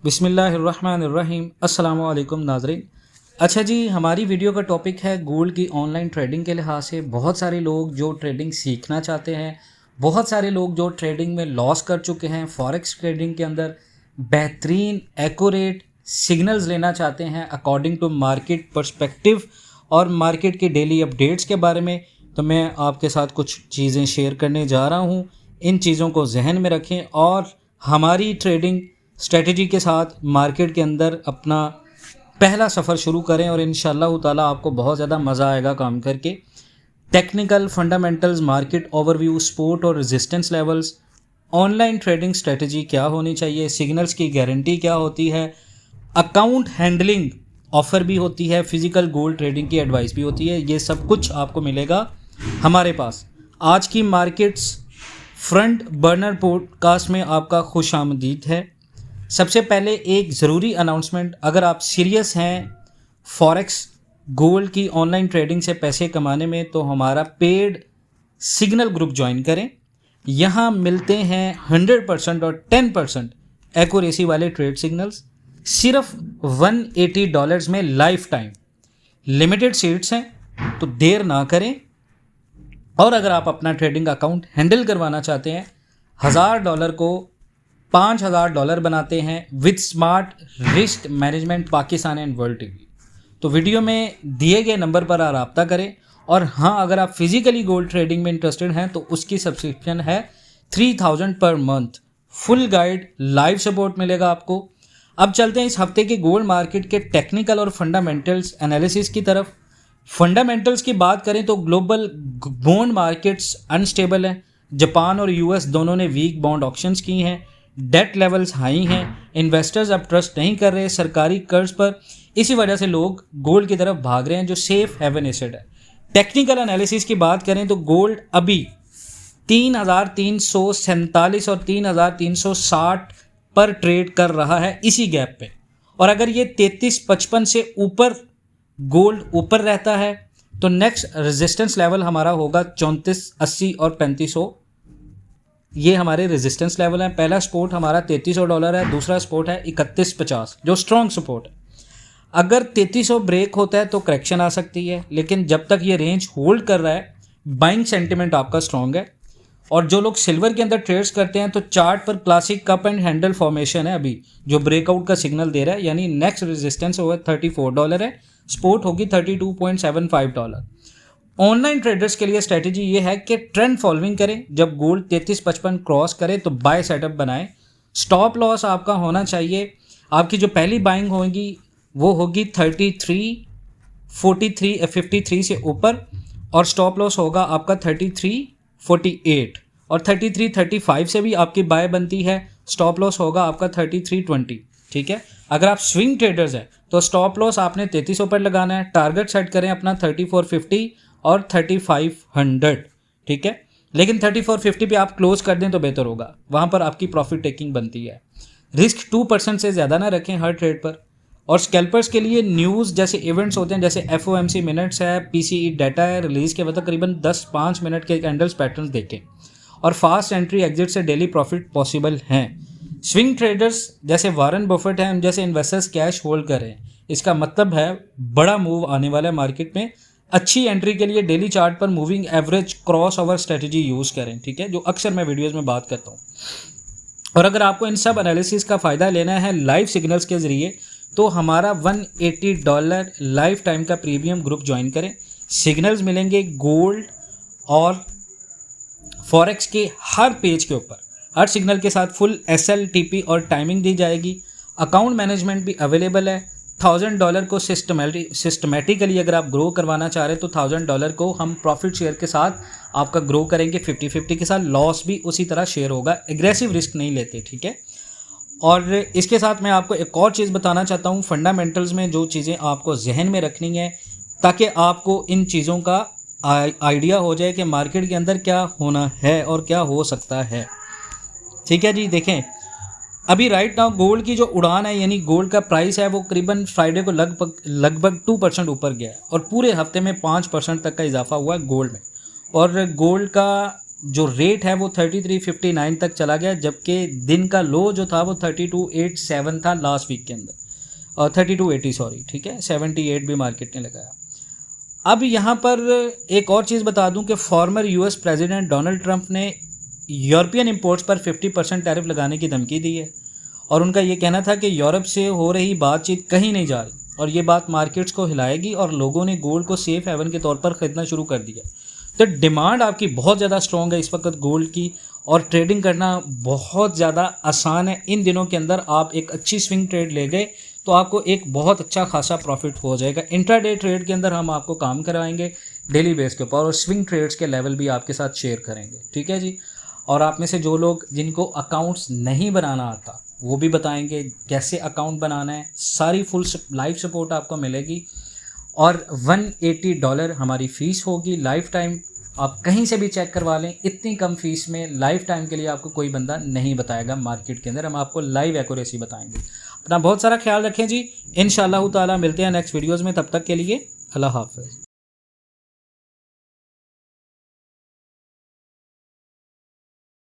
बिस्मिल्लाहिर्रहमानिर्रहीम। अस्सलाम वालेकुम नाज़रीन। अच्छा जी, हमारी वीडियो का टॉपिक है गोल्ड की ऑनलाइन ट्रेडिंग के लिहाज से। बहुत सारे लोग जो ट्रेडिंग सीखना चाहते हैं, बहुत सारे लोग जो ट्रेडिंग में लॉस कर चुके हैं, फॉरेक्स ट्रेडिंग के अंदर बेहतरीन एक्यूरेट सिग्नल्स लेना चाहते हैं अकॉर्डिंग टू मार्केट पर्सपेक्टिव और मार्केट के डेली अपडेट्स के बारे में। तो मैं आपके साथ कुछ चीज़ें शेयर करने जा रहा हूँ। इन चीज़ों को जहन में रखें और हमारी ट्रेडिंग स्ट्रेटजी के साथ मार्केट के अंदर अपना पहला सफ़र शुरू करें और इंशाअल्लाह ताला आपको बहुत ज़्यादा मज़ा आएगा काम करके। Technical fundamentals, market overview, support और resistance levels, online trading strategy क्या होनी चाहिए, सिग्नल्स की गारंटी क्या होती है, अकाउंट हैंडलिंग ऑफ़र भी होती है, फिज़िकल गोल्ड ट्रेडिंग की एडवाइस भी होती है। ये सब कुछ आपको मिलेगा हमारे पास। आज की मार्केट्स फ्रंट बर्नर पॉडकास्ट में आपका खुश आमदीद है। सबसे पहले एक ज़रूरी अनाउंसमेंट, अगर आप सीरियस हैं फॉरेक्स गोल्ड की ऑनलाइन ट्रेडिंग से पैसे कमाने में तो हमारा पेड सिग्नल ग्रुप ज्वाइन करें। यहाँ मिलते हैं 100% और 10% एक्यूरेसी वाले ट्रेड सिग्नल्स सिर्फ $180 में लाइफ टाइम। लिमिटेड सीट्स हैं तो देर ना करें। और अगर आप अपना ट्रेडिंग अकाउंट हैंडल करवाना चाहते हैं, $1000 को $5000 बनाते हैं with smart risk management Pakistan and world TV. तो वीडियो में दिए गए नंबर पर आप रब्ता करें। और हाँ, अगर आप फिजिकली गोल्ड ट्रेडिंग में इंटरेस्टेड हैं तो उसकी सब्सक्रिप्शन है 3000 per month. Full guide, live support मिलेगा आपको। अब चलते हैं इस हफ्ते के गोल्ड मार्केट के टेक्निकल और फंडामेंटल्स एनालिसिस की तरफ। फंडामेंटल्स की बात करें तो ग्लोबल बॉन्ड मार्केट्स अनस्टेबल हैं। जापान और यूएस दोनों ने वीक बॉन्ड ऑक्शंस की हैं। डेट लेवल्स हाई हैं। इन्वेस्टर्स अब ट्रस्ट नहीं कर रहे सरकारी कर्ज पर। इसी वजह से लोग गोल्ड की तरफ भाग रहे हैं जो सेफ हेवन एसेट है। टेक्निकल एनालिसिस की बात करें तो गोल्ड अभी 3347 और 3360 पर ट्रेड कर रहा है इसी गैप पे। और अगर ये 3355 से ऊपर गोल्ड ऊपर रहता है तो नेक्स्ट रेजिस्टेंस लेवल हमारा होगा 3480 और 3500। ये हमारे रेजिस्टेंस लेवल हैं। पहला सपोर्ट हमारा $3300 है, दूसरा सपोर्ट है 3150 जो स्ट्रॉन्ग सपोर्ट है। अगर 3300 ब्रेक होता है तो करेक्शन आ सकती है, लेकिन जब तक ये रेंज होल्ड कर रहा है बाइंग सेंटिमेंट आपका स्ट्रॉन्ग है। और जो लोग सिल्वर के अंदर ट्रेड्स करते हैं तो चार्ट पर classic cup and handle formation है अभी जो ब्रेकआउट का सिग्नल दे रहा है, यानी नेक्स्ट रेजिस्टेंस होगा $34 है, सपोर्ट होगी $32.75। ऑनलाइन ट्रेडर्स के लिए स्ट्रेटजी ये है कि ट्रेंड फॉलोइंग करें। जब गोल्ड 3355 क्रॉस करे तो बाय सेटअप बनाएं। स्टॉप लॉस आपका होना चाहिए, आपकी जो पहली बाइंग होगी वो होगी 3353 से ऊपर और स्टॉप लॉस होगा आपका 3348 और 3335 से भी आपकी बाय बनती है, स्टॉप लॉस होगा आपका 3320। ठीक है। अगर आप स्विंग ट्रेडर्स हैं तो स्टॉप लॉस आपने 3300 पर लगाना है। टारगेट सेट करें अपना 3450 और 3500। ठीक है, लेकिन 3450 पे आप क्लोज कर दें तो बेहतर होगा, वहाँ पर आपकी प्रॉफिट टेकिंग बनती है। रिस्क 2% से ज़्यादा ना रखें हर ट्रेड पर। और स्कैल्पर्स के लिए न्यूज़ जैसे इवेंट्स होते हैं, जैसे FOMC मिनट्स है, PCE डाटा है, रिलीज़ के वक्त करीबन 10-5 मिनट के कैंडल्स पैटर्न देखें। और फास्ट एंट्री एग्जिट से डेली प्रॉफिट पॉसिबल हैं। स्विंग ट्रेडर्स जैसे वारन बफेट हैं, जैसे इन्वेस्टर्स कैश होल्ड कर रहे हैं। इसका मतलब है बड़ा मूव आने वाला है मार्केट में। अच्छी एंट्री के लिए डेली चार्ट पर moving average cross over strategy use करें। ठीक है, जो अक्सर मैं वीडियोस में बात करता हूँ। और अगर आपको इन सब एनालिसिस का फ़ायदा लेना है लाइव सिग्नल्स के ज़रिए तो हमारा $180 लाइफ टाइम का प्रीमियम ग्रुप ज्वाइन करें। सिग्नल्स मिलेंगे गोल्ड और फॉरेक्स के हर पेज के ऊपर, हर सिग्नल के साथ फुल SLTP और टाइमिंग दी जाएगी। अकाउंट मैनेजमेंट भी अवेलेबल है। $1000 को सिस्टमेटिकली अगर आप ग्रो करवाना चाह रहे हैं तो $1000 को हम प्रॉफिट शेयर के साथ आपका ग्रो करेंगे 50-50 के साथ। लॉस भी उसी तरह शेयर होगा, एग्रेसिव रिस्क नहीं लेते। ठीक है। और इसके साथ मैं आपको एक और चीज़ बताना चाहता हूँ, फंडामेंटल्स में जो चीज़ें आपको जहन में रखनी है ताकि आपको इन चीज़ों का आइडिया हो जाए कि मार्केट के अंदर क्या होना है और क्या हो सकता है। ठीक है जी, देखें अभी राइट नाउ गोल्ड की जो उड़ान है, यानी गोल्ड का प्राइस है वो करीबन फ्राइडे को लगभग 2% ऊपर गया है और पूरे हफ्ते में 5% तक का इजाफा हुआ है गोल्ड में। और गोल्ड का जो रेट है वो 33.59 तक चला गया, जबकि दिन का लो जो था वो 32.87 था लास्ट वीक के अंदर, और 32.80 सॉरी, ठीक है, 78 भी मार्केट ने लगाया। अब यहाँ पर एक और चीज़ बता दूं कि former US president Donald Trump ने यूरोपियन इंपोर्ट्स पर 50% टैरिफ लगाने की धमकी दी है, और उनका ये कहना था कि यूरोप से हो रही बातचीत कहीं नहीं जा रही, और ये बात मार्केट्स को हिलाएगी और लोगों ने गोल्ड को सेफ हेवन के तौर पर ख़रीदना शुरू कर दिया। तो डिमांड आपकी बहुत ज़्यादा स्ट्रॉन्ग है इस वक्त गोल्ड की, और ट्रेडिंग करना बहुत ज़्यादा आसान है। इन दिनों के अंदर आप एक अच्छी स्विंग ट्रेड ले गए तो आपको एक बहुत अच्छा खासा प्रॉफिट हो जाएगा। इंट्राडे ट्रेड के अंदर हम आपको काम करवाएंगे डेली बेस के ऊपर, और स्विंग ट्रेड्स के लेवल भी आपके साथ शेयर करेंगे, ठीक है जी। और आप में से जो लोग जिनको अकाउंट्स नहीं बनाना आता वो भी बताएंगे कैसे अकाउंट बनाना है, सारी फुल लाइव सपोर्ट आपको मिलेगी। और $180 हमारी फ़ीस होगी लाइफ टाइम, आप कहीं से भी चेक करवा लें, इतनी कम फीस में लाइफ टाइम के लिए आपको कोई बंदा नहीं बताएगा मार्केट के अंदर, हम आपको लाइव एक्यूरेसी बताएंगे। अपना बहुत सारा ख्याल रखें जी, इंशाअल्लाह ताला मिलते हैं नेक्स्ट वीडियोज़ में, तब तक के लिए अल्लाह हाफ़िज़।